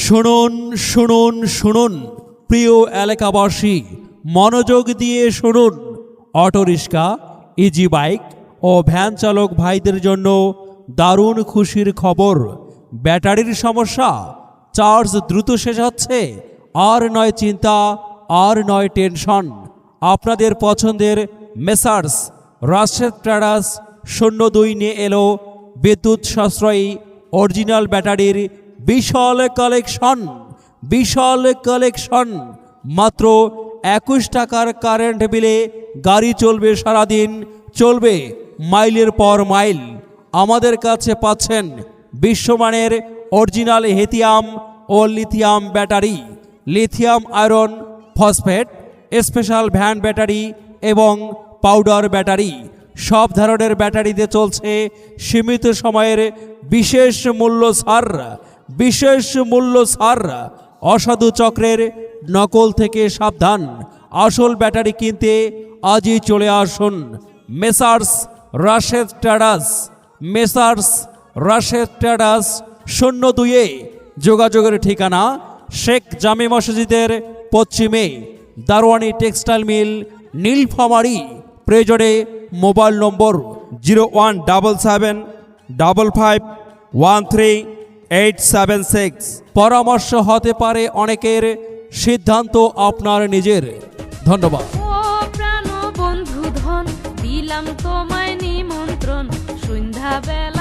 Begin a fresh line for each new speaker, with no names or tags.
শুনুন শুনুন শুনুন প্রিয় এলাকাবাসী, মনোযোগ দিয়ে শুনুন। অটোরিক্সা, ইজি বাইক ও ভ্যান চালক ভাইদের জন্য দারুণ খুশির খবর। ব্যাটারির সমস্যা, চার্জ দ্রুত শেষ হচ্ছে, আর নয় চিন্তা, আর নয় টেনশন। আপনাদের পছন্দের মেসার্স রাশেদ ট্রেডার্স 02 নিয়ে এলো বিদ্যুৎ সাশ্রয়ী অরিজিনাল ব্যাটারির বিশাল কালেকশন। মাত্র 21 টাকার কারেন্ট বিলে গাড়ি চলবে সারাদিন, চলবে মাইলের পর মাইল। আমাদের কাছে পাচ্ছেন বিশ্বমানের অরিজিনাল লিথিয়াম ও lithium battery, lithium iron phosphate, special van battery এবং পাউডার ব্যাটারি। সব ধরনের ব্যাটারিতে চলছে সীমিত সময়ের বিশেষ মূল্য ছাড়। অসাধু চক্রের নকল থেকে সাবধান। আসল ব্যাটারি কিনতে আজই চলে আসুন মেসার্স রাশেদ ট্রেডার্স 02। যোগাযোগের ঠিকানা শেখ জামে মসজিদের পশ্চিমে, দারোয়ানি টেক্সটাইল মিল, নীলফামারী। প্রয়োজনে মোবাইল নম্বর
01755513876।
পরামর্শ হতে পারে অনেকের, সিদ্ধান্ত আপনার নিজের। ধন্যবাদ।
ও প্রাণ বন্ধু ধন, দিলাম তোমায় নিমন্ত্রণ, সন্ধ্যাবেলা